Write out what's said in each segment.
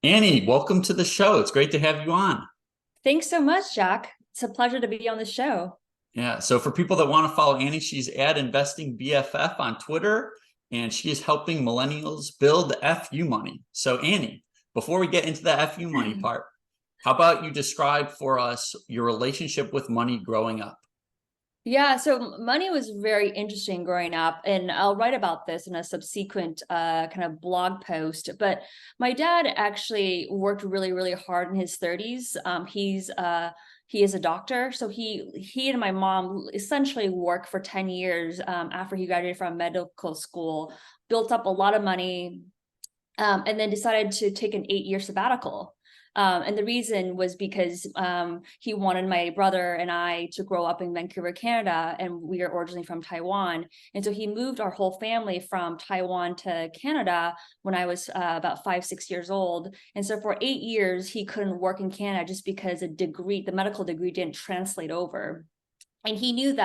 Annie, welcome to the show. It's great to have you on. Thanks so much, Jack. It's a pleasure to be on the show. Yeah, so for people that want to follow Annie, she's at Investing BFF on Twitter, and she is helping millennials build FU money. So, Annie, before we get into the FU money part, how about you describe for us your relationship with money growing up? Yeah, so money was very interesting growing up, and I'll write about this in a subsequent kind of blog post. But my dad actually worked really, really hard in his 30s. He is a doctor, so he and my mom essentially worked for 10 years after he graduated from medical school, built up a lot of money, and then decided to take an 8-year sabbatical. And the reason was because he wanted my brother and I to grow up in Vancouver, Canada, and we are originally from Taiwan. And so he moved our whole family from Taiwan to Canada when I was about 5, 6 years old. And so for 8 years, he couldn't work in Canada just because the medical degree didn't translate over. And he knew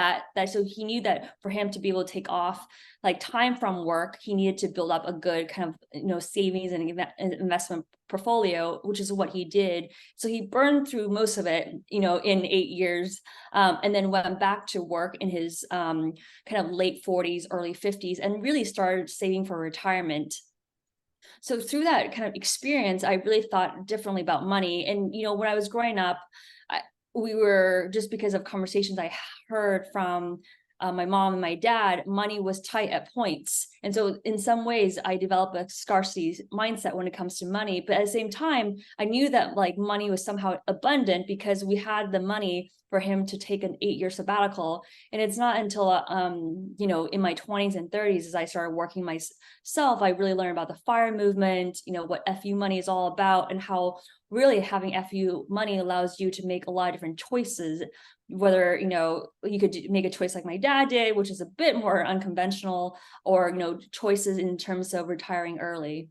so he knew that for him to be able to take off like time from work, he needed to build up a good kind of savings and investment portfolio, which is what he did. So he burned through most of it in 8 years, and then went back to work in his kind of late 40s, early 50s, and really started saving for retirement. So through that kind of experience, I really thought differently about money. And when I was growing up, we were, just because of conversations I heard from my mom and my dad, money was tight at points. And so in some ways I developed a scarcity mindset when it comes to money. But at the same time, I knew that like money was somehow abundant because we had the money for him to take an 8-year sabbatical. And it's not until in my 20s and 30s, as I started working myself, I really learned about the FIRE movement, what FU money is all about, and how really having FU money allows you to make a lot of different choices. Whether you could make a choice like my dad did, which is a bit more unconventional, or choices in terms of retiring early.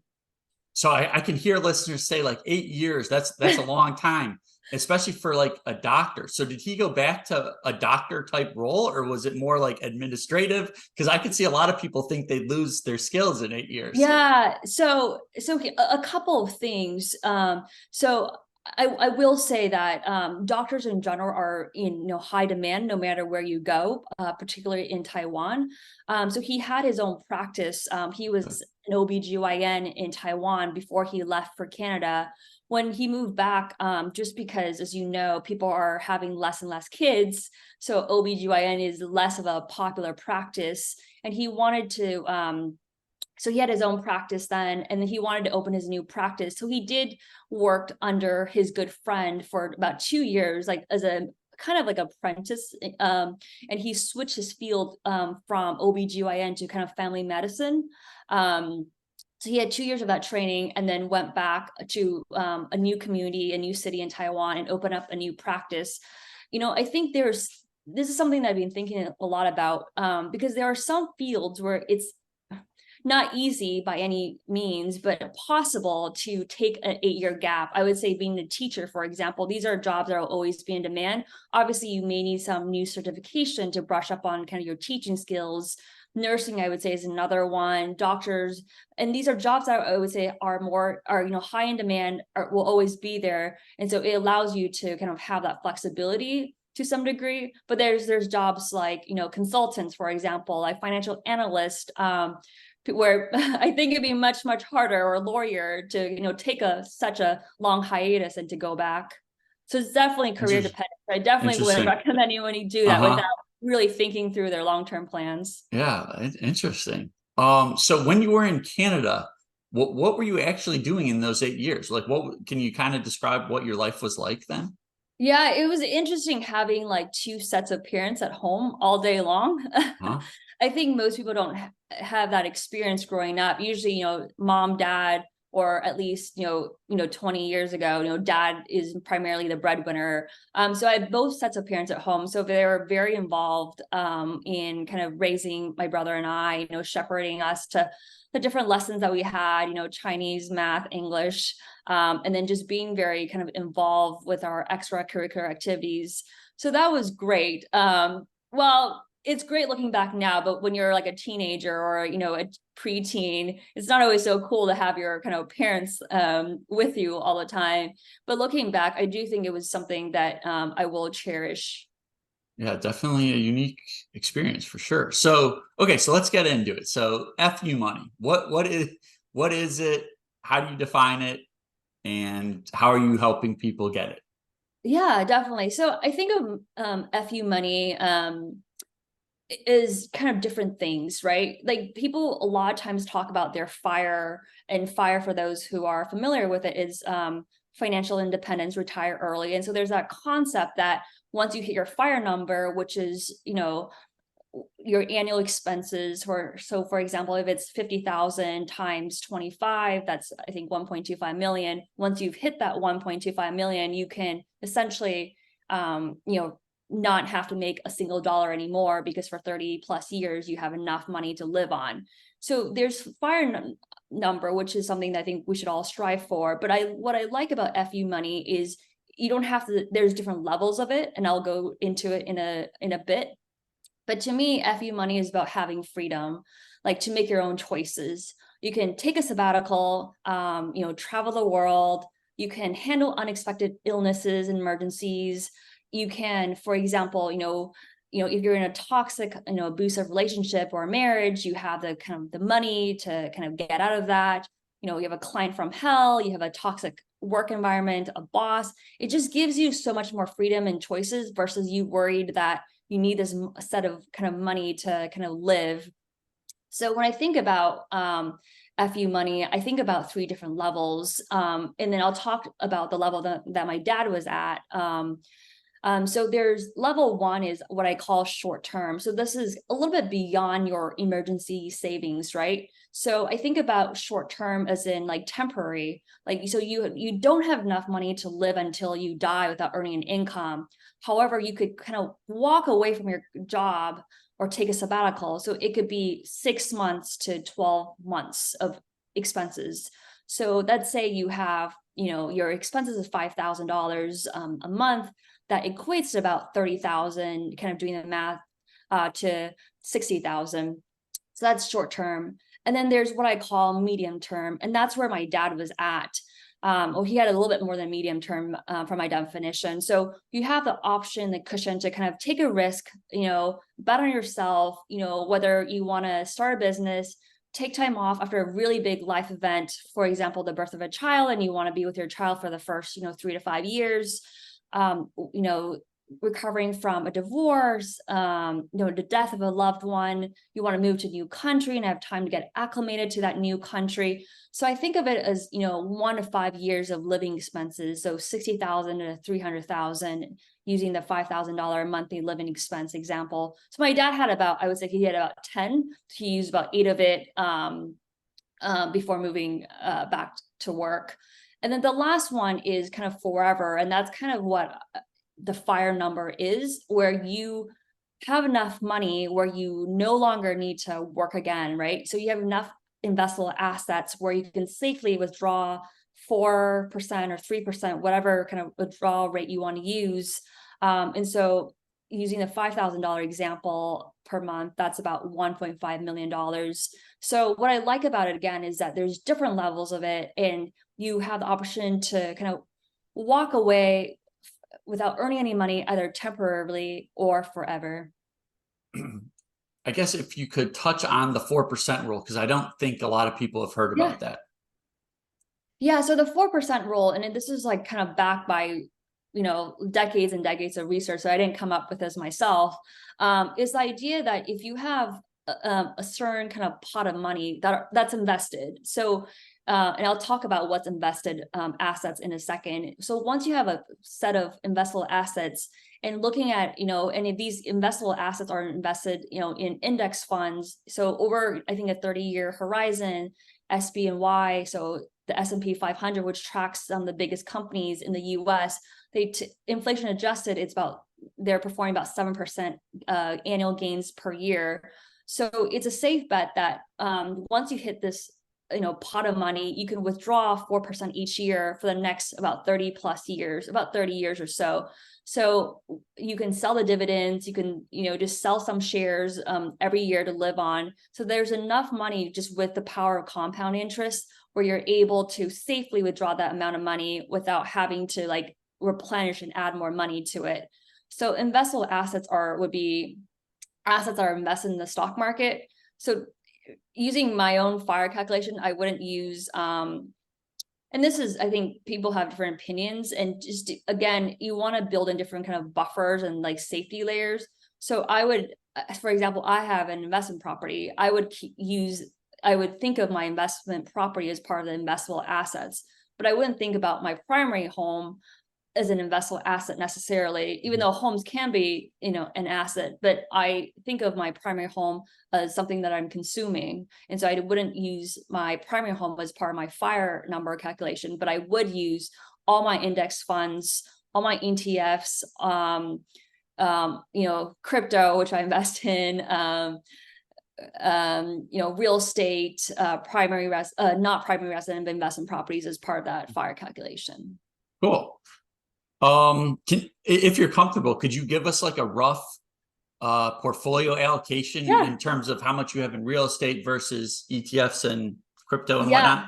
So I can hear listeners say like 8 years, that's a long time, especially for like a doctor. So did he go back to a doctor type role, or was it more like administrative? Because I could see a lot of people think they lose their skills in 8 years. Yeah, so a couple of things. So I will say that doctors in general are in high demand no matter where you go, particularly in Taiwan. So he had his own practice. He was an OBGYN in Taiwan before he left for Canada. When he moved back, just because, as you know, people are having less and less kids, so OBGYN is less of a popular practice, and he wanted to so he had his own practice then, and then he wanted to open his new practice. So he did work under his good friend for about 2 years, like as a kind of like apprentice. And he switched his field from OBGYN to kind of family medicine. So he had 2 years of that training, and then went back to a new community, a new city in Taiwan, and opened up a new practice. I think this is something that I've been thinking a lot about, because there are some fields where it's not easy by any means, but possible to take an 8-year gap. I would say being a teacher, for example, these are jobs that will always be in demand. Obviously, you may need some new certification to brush up on kind of your teaching skills. Nursing, I would say, is another one. Doctors, and these are jobs that I would say are high in demand, will always be there. And so it allows you to kind of have that flexibility to some degree. But there's jobs like consultants, for example, like financial analyst, where I think it'd be much, much harder, or a lawyer, to take such a long hiatus and to go back. So it's definitely career dependent. I definitely wouldn't Interesting. recommend anyone do that without Uh-huh. really thinking through their long-term plans. Yeah, interesting. So when you were in Canada, what were you actually doing in those 8 years? Like, what can you kind of describe what your life was like then? Yeah, it was interesting having like two sets of parents at home all day long. Huh? I think most people don't have that experience growing up. Usually, mom, dad, or at least 20 years ago, dad is primarily the breadwinner. So I had both sets of parents at home, so they were very involved in kind of raising my brother and I, shepherding us to the different lessons that we had, Chinese, math, English, and then just being very kind of involved with our extracurricular activities. So that was great. Well, it's great looking back now, but when you're like a teenager or, you know, a preteen, it's not always so cool to have your kind of parents with you all the time. But looking back, I do think it was something that I will cherish. Yeah, definitely a unique experience for sure. So, okay, so let's get into it. So, FU money. What is it? How do you define it? And how are you helping people get it? Yeah, definitely. So I think of FU money is kind of different things, right? Like people a lot of times talk about their FIRE, and FIRE, for those who are familiar with it, is financial independence, retire early. And so there's that concept that once you hit your FIRE number, which is, you know, your annual expenses, for example, if it's 50,000 times 25, that's I think 1.25 million. Once you've hit that 1.25 million, you can essentially you know, not have to make a single dollar anymore, because for 30 plus years you have enough money to live on. So there's FIRE number, which is something that I think we should all strive for. But what I like about FU money is you don't have to, there's different levels of it, and I'll go into it in a bit. But to me, FU money is about having freedom, like to make your own choices. You can take a sabbatical, you know, travel the world. You can handle unexpected illnesses and emergencies. You can, for example, if you're in a toxic, you know, abusive relationship or a marriage, you have the kind of the money to kind of get out of that. You know, you have a client from hell, you have a toxic work environment, a boss. It just gives you so much more freedom and choices versus you worried that you need this set of kind of money to kind of live. So when I think about FU money, I think about three different levels. And then I'll talk about the level that my dad was at. So there's level one is what I call short term. So this is a little bit beyond your emergency savings, right? So I think about short term as in like temporary, like, so you don't have enough money to live until you die without earning an income. However, you could kind of walk away from your job or take a sabbatical. So it could be 6 months to 12 months of expenses. So let's say you have, you know, your expenses is $5,000 a month. That equates to about 30,000, kind of doing the math, to 60,000. So that's short term. And then there's what I call medium term. And that's where my dad was at. He had a little bit more than medium term for my definition. So you have the option, the cushion to kind of take a risk, you know, bet on yourself, you know, whether you want to start a business, take time off after a really big life event, for example, the birth of a child, and you want to be with your child for the first, you know, 3 to 5 years, you know, recovering from a divorce, you know, the death of a loved one, you want to move to a new country and have time to get acclimated to that new country. So I think of it as, you know, 1 to 5 years of living expenses. So 60,000 to 300,000, using the $5,000 monthly living expense example. So my dad had about, I would say he had about 10. He used about 8 of it before moving back to work. And then the last one is kind of forever. And that's kind of what the FIRE number is, where you have enough money where you no longer need to work again, right? So you have enough investable assets where you can safely withdraw 4% or 3%, whatever kind of withdrawal rate you want to use. And so using the $5,000 example per month, that's about $1.5 million. So what I like about it, again, is that there's different levels of it, and you have the option to kind of walk away without earning any money, either temporarily or forever. I guess if you could touch on the 4% rule, because I don't think a lot of people have heard about that. Yeah, so the 4% rule, and this is like kind of backed by, you know, decades and decades of research, so I didn't come up with this myself, is the idea that if you have a certain kind of pot of money that's invested, so and I'll talk about what's invested assets in a second. So once you have a set of investable assets, and looking at, you know, and if these investable assets are invested, you know, in index funds, so over, I think, a 30-year horizon, SB&Y, so the S&P 500, which tracks some of the biggest companies in the US, inflation adjusted, they're performing about 7% annual gains per year. So it's a safe bet that once you hit this pot of money, you can withdraw 4% each year for the next about 30 plus years, about 30 years or so. So you can sell the dividends, you can, just sell some shares every year to live on. So there's enough money just with the power of compound interest where you're able to safely withdraw that amount of money without having to like replenish and add more money to it. So investable assets would be assets that are invested in the stock market. So using my own FIRE calculation, I wouldn't use, and this is, I think people have different opinions, and just, again, you want to build in different kind of buffers and like safety layers. So I would, for example, I have an investment property. I would think of my investment property as part of the investable assets, but I wouldn't think about my primary home as an investable asset necessarily, even though homes can be, an asset, but I think of my primary home as something that I'm consuming. And so I wouldn't use my primary home as part of my FIRE number calculation, but I would use all my index funds, all my ETFs, crypto, which I invest in, real estate, not primary resident investment properties as part of that FIRE calculation. Cool. If you're comfortable, could you give us like a rough portfolio allocation in terms of how much you have in real estate versus ETFs and crypto and whatnot?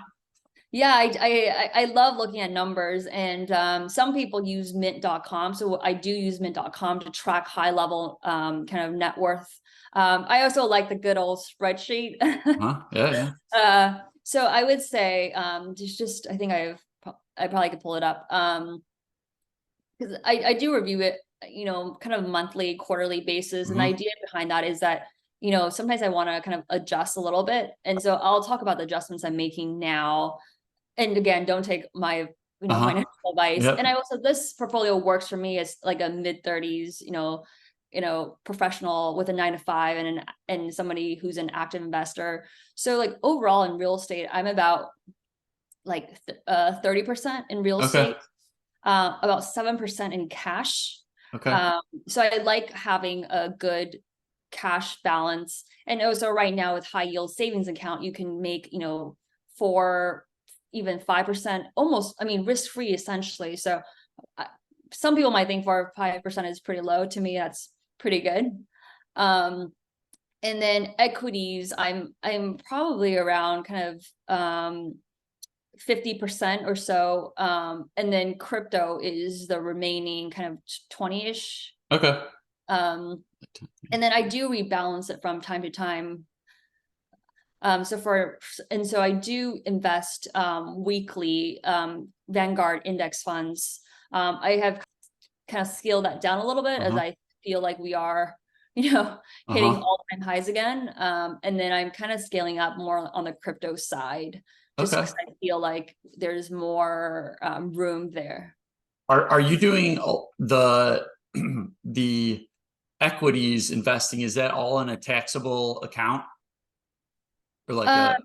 Yeah, I love looking at numbers, and some people use mint.com. So I do use mint.com to track high level kind of net worth. I also like the good old spreadsheet. Yeah. So I would say just I think I probably could pull it up. Because I do review it, kind of monthly, quarterly basis. And the idea behind that is that, sometimes I want to kind of adjust a little bit. And so I'll talk about the adjustments I'm making now. And again, don't take my, financial advice. Yep. And I also, this portfolio works for me as like a mid-30s, professional with a 9 to 5 and somebody who's an active investor. So like overall in real estate, I'm about like 30% in real estate. About 7% in cash. Okay. So I like having a good cash balance. And also right now with high yield savings account, you can make, 4, even 5%, almost, risk-free essentially. So some people might think 4 or 5% is pretty low. To me, that's pretty good. And then equities, I'm probably around kind of, 50% or so. And then crypto is the remaining kind of 20-ish. Okay. And then I do rebalance it from time to time. So I do invest weekly Vanguard index funds. I have kind of scaled that down a little bit as I feel like we are, hitting all-time highs again. And then I'm kind of scaling up more on the crypto side. Just because I feel like there's more room there. Are you doing the equities investing? Is that all in a taxable account, or like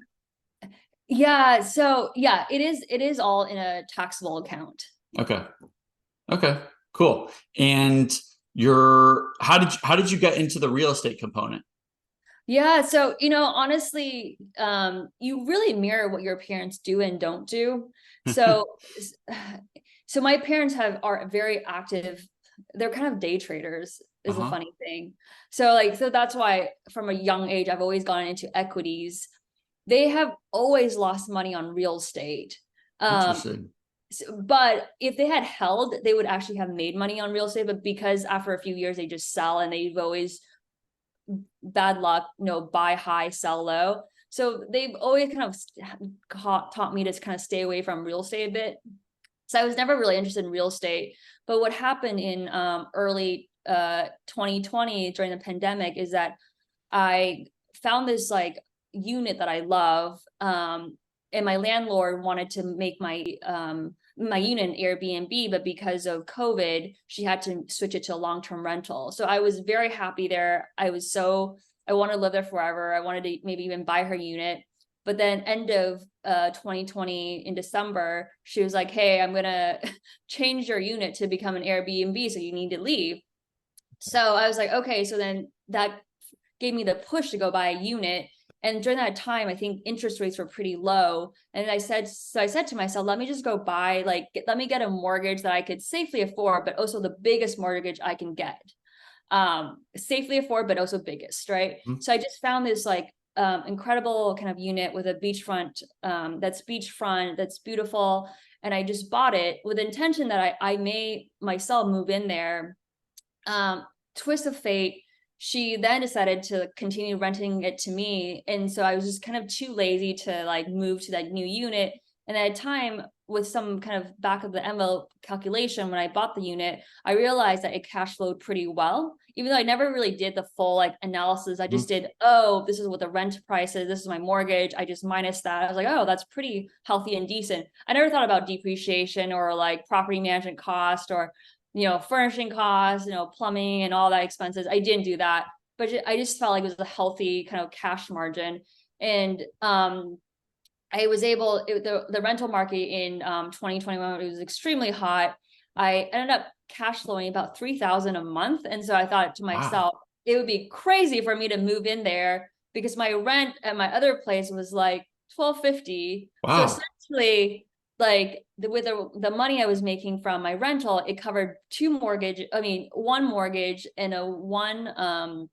yeah? So yeah, it is. It is all in a taxable account. Okay, cool. And how did you get into the real estate component? Yeah, so honestly, you really mirror what your parents do and don't do. So my parents are very active. They're kind of day traders is a funny thing. So that's why from a young age I've always gone into equities. They have always lost money on real estate. Interesting. But if they had held, they would actually have made money on real estate. But because after a few years they just sell, and they've always bad luck, buy high, sell low. So they've always kind of taught me to kind of stay away from real estate a bit. So I was never really interested in real estate. But what happened in early 2020 during the pandemic is that I found this like unit that I love. And my landlord wanted to make my unit an Airbnb, but because of COVID, she had to switch it to a long-term rental. So I was very happy there. I wanted to live there forever. I wanted to maybe even buy her unit. But then end of 2020 in December, she was like, hey, I'm going to change your unit to become an Airbnb. So you need to leave. So I was like, okay. So then that gave me the push to go buy a unit. And during that time, I think interest rates were pretty low. And I said to myself, let me just go buy, like, let me get a mortgage that I could safely afford, but also the biggest mortgage I can get. Safely afford, but also biggest, right? Mhm. So I just found this like incredible kind of unit with a beachfront, that's beachfront, that's beautiful. And I just bought it with the intention that I may myself move in there. Twist of fate, she then decided to continue renting it to me. And so I was just kind of too lazy to like move to that new unit. And at a time, with some kind of back of the envelope calculation, when I bought the unit, I realized that it cash flowed pretty well. Even though I never really did the full like analysis, I just did, oh, this is what the rent price is, this is my mortgage, I just minus that. I was like, oh, that's pretty healthy and decent. I never thought about depreciation or like property management cost or furnishing costs, plumbing and all that expenses. I didn't do that, but I just felt like it was a healthy kind of cash margin. And I was able, the rental market in 2021, it was extremely hot. I ended up cash flowing about 3,000 a month. And so I thought to Wow. myself, it would be crazy for me to move in there because my rent at my other place was like 1,250. So Wow. essentially, like with the money I was making from my rental, it covered one mortgage and a one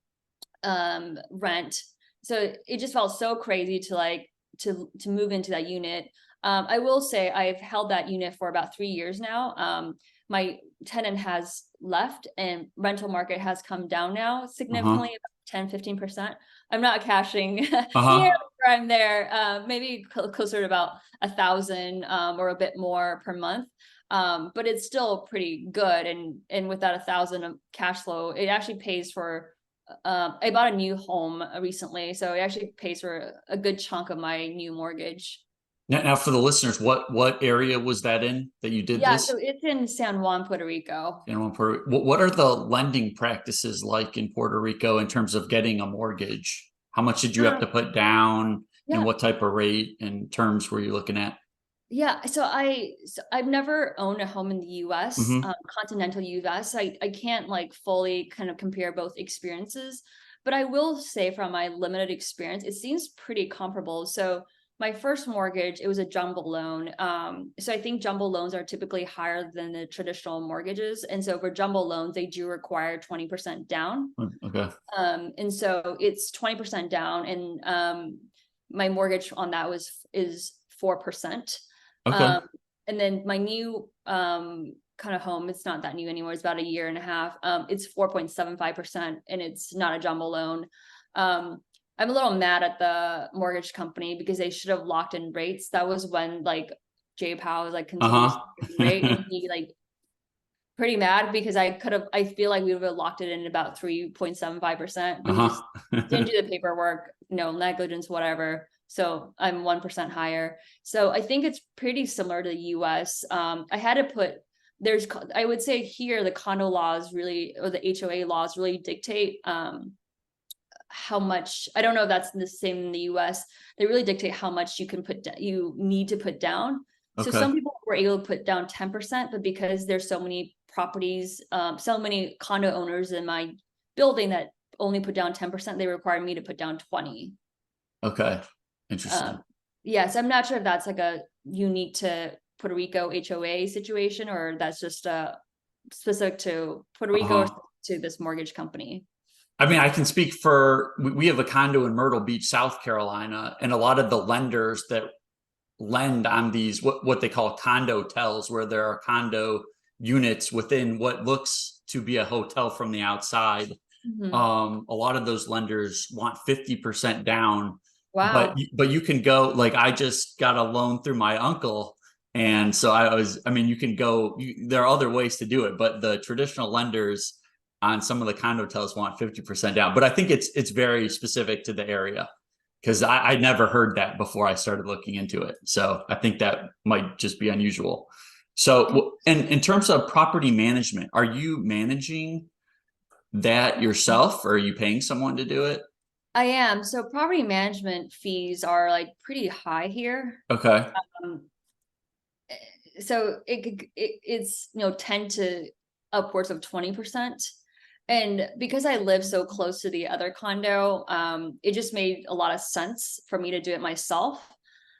rent. So it just felt so crazy to like to move into that unit. I will say I've held that unit for about 3 years now. My tenant has left and rental market has come down now significantly, about 10-15%. I'm not cashing near where I'm there, maybe closer to about 1,000 or a bit more per month. But it's still pretty good. And with that 1,000 of cash flow, it actually pays for I bought a new home recently, so it actually pays for a good chunk of my new mortgage. Now, for the listeners, what area was that in that you did Yeah, so this? it's in San Juan, Puerto Rico. In Puerto, what are the lending practices like in Puerto Rico in terms of getting a mortgage? How much did you have to put down, and Yeah, what type of rate and terms were you looking at? yeah. So I've never owned a home in the U.S., continental U.S. I can't like fully kind of compare both experiences, but I will say from my limited experience, it seems pretty comparable. So my first mortgage, it was a jumbo loan. So I think jumbo loans are typically higher than the traditional mortgages, and so for jumbo loans, they do require 20% down. Okay. And so it's 20% down, and my mortgage on that is 4%. Okay. Um, and then my new kind of home, it's not that new anymore, it's about a year and a half. It's 4.75%, and it's not a jumbo loan. I'm a little mad at the mortgage company because they should have locked in rates. That was when like Jay Powell was like continuously rate, and he like pretty mad because I feel like we would have locked it in about 3.75%, but he just didn't do the paperwork, negligence, whatever. So I'm 1% higher. So I think it's pretty similar to the US. I had to put, I would say here, the condo laws really, or the HOA laws really dictate how much, I don't know if that's the same in the US. They really dictate how much you need to put down. So Okay. some people were able to put down 10%, but because there's so many properties, so many condo owners in my building that only put down 10%, they required me to put down 20. Okay. Interesting. Yes, I'm not sure if that's like a unique to Puerto Rico HOA situation, or that's just specific to Puerto Rico or to this mortgage company. I mean, I can speak for, we have a condo in Myrtle Beach, South Carolina, and a lot of the lenders that lend on these, what they call condo tells, where there are condo units within what looks to be a hotel from the outside. A lot of those lenders want 50% down, but Wow. you can go, like, I just got a loan through my uncle, and so I mean, you can go, there are other ways to do it, but the traditional lenders on some of the condo hotels want 50% down. But I think it's very specific to the area, because I never heard that before I started looking into it. So I think that might just be unusual. So, and in terms of property management, are you managing that yourself, or are you paying someone to do it? I am. So property management fees are like pretty high here. Okay. Um, so it's 10 to upwards of 20%. And because I live so close to the other condo, it just made a lot of sense for me to do it myself.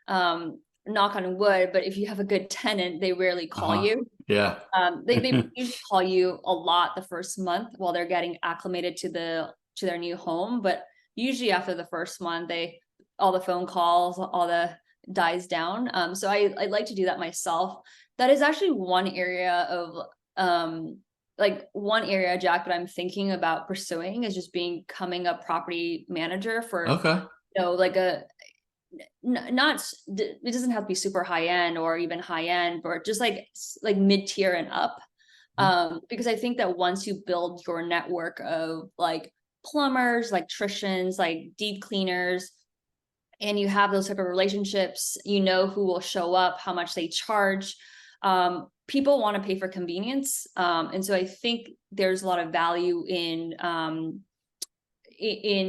Knock on wood, but if you have a good tenant, they rarely call you. Yeah. They usually call you a lot the first month while they're getting acclimated to their new home, but usually after the first month, all the phone calls, all the dies down. So I like to do that myself. That is actually one area of one area, Jack, that I'm thinking about pursuing is just becoming a property manager for, Okay. like not it doesn't have to be super high end or even high end, but just like mid-tier and up. Because I think that once you build your network of like plumbers, electricians, like deep cleaners, and you have those type of relationships, who will show up, how much they charge. People want to pay for convenience. And so I think there's a lot of value in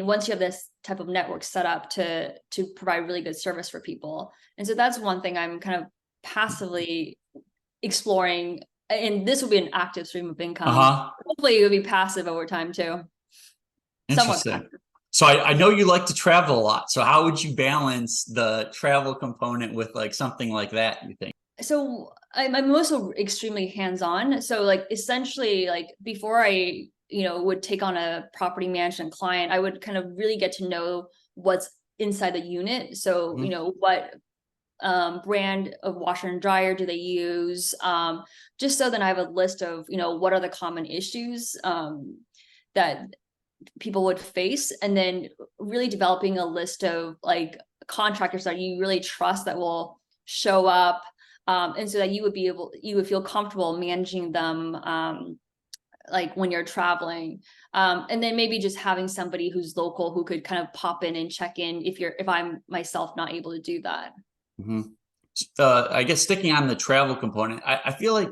once you have this type of network set up to provide really good service for people. And so that's one thing I'm kind of passively exploring. And this will be an active stream of income. Hopefully it'll be passive over time too. Somewhat Interesting. passive. So I know you like to travel a lot. So how would you balance the travel component with like something like that, you think? So I'm also extremely hands-on. So like essentially like before I, would take on a property management client, I would kind of really get to know what's inside the unit. So, what brand of washer and dryer do they use? Just so then I have a list of, what are the common issues that people would face, and then really developing a list of like contractors that you really trust that will show up, and so that you would feel comfortable managing them, like when you're traveling, and then maybe just having somebody who's local who could kind of pop in and check in if I'm myself not able to do that. I guess sticking on the travel component, I feel like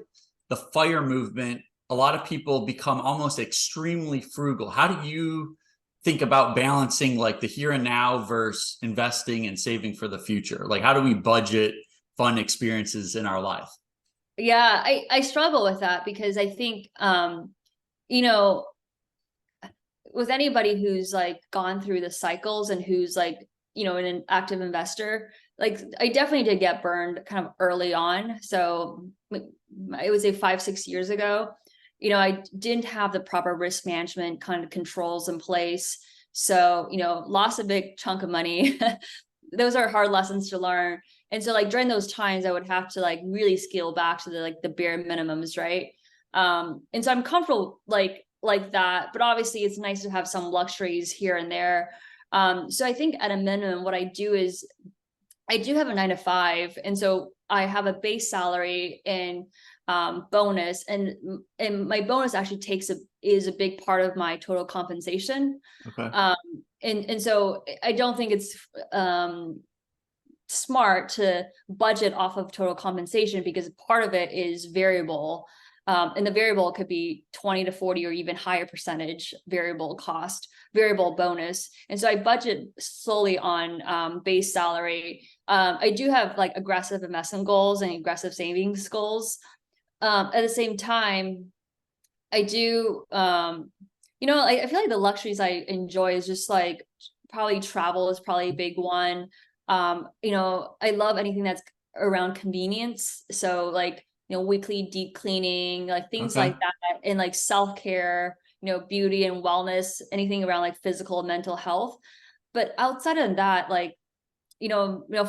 the FIRE movement, a lot of people become almost extremely frugal. How do you think about balancing like the here and now versus investing and saving for the future? Like, how do we budget fun experiences in our life? Yeah, I struggle with that because I think, you know, with anybody who's like gone through the cycles and who's like, an active investor, like I definitely did get burned kind of early on. So I would say 5-6 years ago, I didn't have the proper risk management kind of controls in place. So, lost a big chunk of money. Those are hard lessons to learn. And so like during those times, I would have to like really scale back to the bare minimums, right? And so I'm comfortable like that, but obviously it's nice to have some luxuries here and there. So I think at a minimum, what I do is I do have a 9 to 5, and so I have a base salary and bonus, and my bonus actually is a big part of my total compensation. Okay. And so I don't think it's smart to budget off of total compensation because part of it is variable. And the variable could be 20 to 40 or even higher percentage variable bonus. And so I budget solely on base salary. I do have like aggressive investment goals and aggressive savings goals. At the same time, I do, I feel like the luxuries I enjoy is just like probably travel is probably a big one. I love anything that's around convenience. So like, weekly deep cleaning, like things Okay. like that, and like self-care, beauty and wellness, anything around like physical and mental health. But outside of that, like,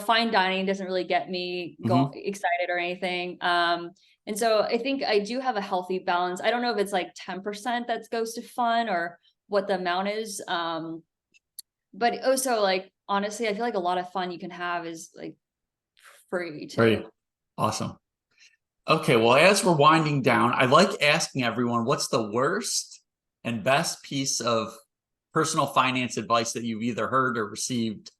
fine dining doesn't really get me excited or anything. And so I think I do have a healthy balance. I don't know if it's like 10% that goes to fun or what the amount is. But also like, honestly, I feel like a lot of fun you can have is like free too. Great. Awesome. Okay, well, as we're winding down, I like asking everyone what's the worst and best piece of personal finance advice that you've either heard or received.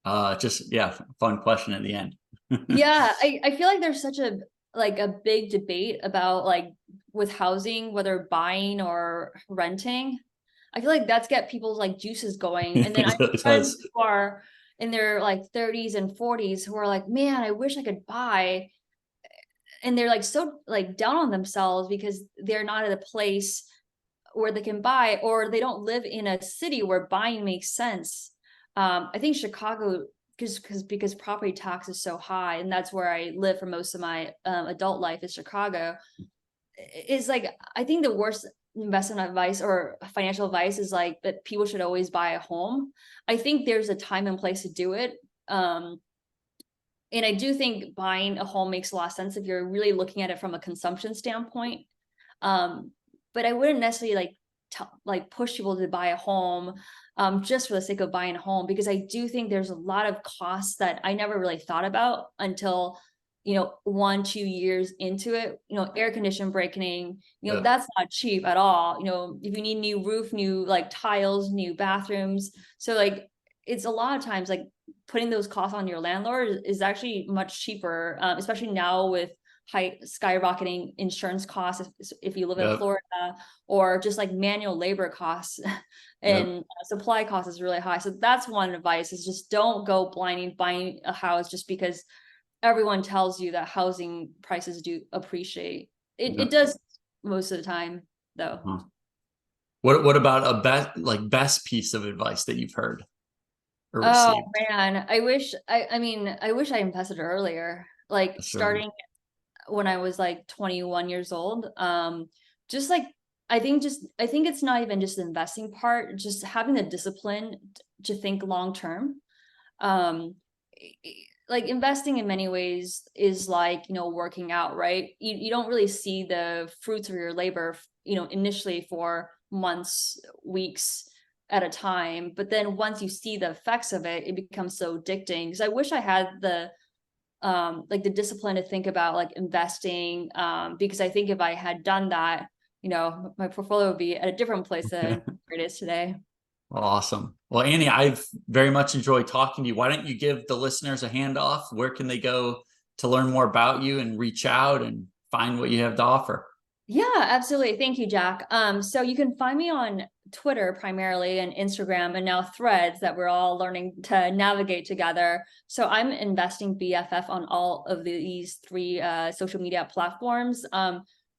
Fun question at the end. Yeah, I feel like there's such a big debate about like with housing, whether buying or renting. I feel like that's get people's like juices going. And then I have friends who are in their like 30s and 40s who are like, man, I wish I could buy. And they're like so like down on themselves because they're not at a place where they can buy, or they don't live in a city where buying makes sense. I think Chicago, because property tax is so high, and that's where I live for most of my adult life, is Chicago. Is like, I think the worst investment advice or financial advice is like that people should always buy a home. I think there's a time and place to do it. And I do think buying a home makes a lot of sense if you're really looking at it from a consumption standpoint. But I wouldn't necessarily like push people to buy a home just for the sake of buying a home, because I do think there's a lot of costs that I never really thought about until, 1-2 years into it. Air condition breaking, Yeah. that's not cheap at all. If you need new roof, new like tiles, new bathrooms. So like, it's a lot of times like putting those costs on your landlord is actually much cheaper, especially now with high skyrocketing insurance costs if you live in Yep. Florida, or just like manual labor costs and supply costs is really high. So that's one advice, is just don't go blindly buying a house just because everyone tells you that housing prices do appreciate. It does most of the time though. Huh. What about a best piece of advice that you've heard or Oh received? man, I wish I invested earlier, like Sure. starting when I was like 21 years old. Just like, I think it's not even just the investing part, just having the discipline to think long term. Um, like investing in many ways is like, working out, right? You don't really see the fruits of your labor, initially for months, weeks at a time. But then once you see the effects of it, it becomes so addicting. Because I wish I had the like the discipline to think about like investing, because I think if I had done that, my portfolio would be at a different place than where it is today. Awesome. Well, Annie, I've very much enjoyed talking to you. Why don't you give the listeners a handoff? Where can they go to learn more about you and reach out and find what you have to offer? Yeah, absolutely. Thank you, Jack. So you can find me on Twitter primarily, and Instagram, and now Threads, that we're all learning to navigate together. So I'm investing BFF on all of these three social media platforms.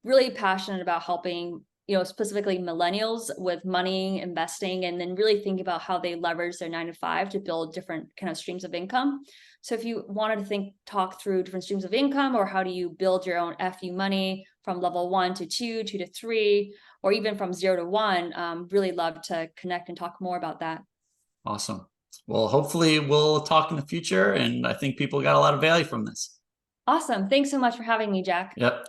Really passionate about helping, specifically millennials with money, investing, and then really think about how they leverage their 9 to 5 to build different kind of streams of income. So if you wanted to talk through different streams of income, or how do you build your own FU money from level 1 to 2, 2 to 3, or even from 0 to 1, really love to connect and talk more about that. Awesome. Well, hopefully we'll talk in the future, and I think people got a lot of value from this. Awesome. Thanks so much for having me, Jack. Yep.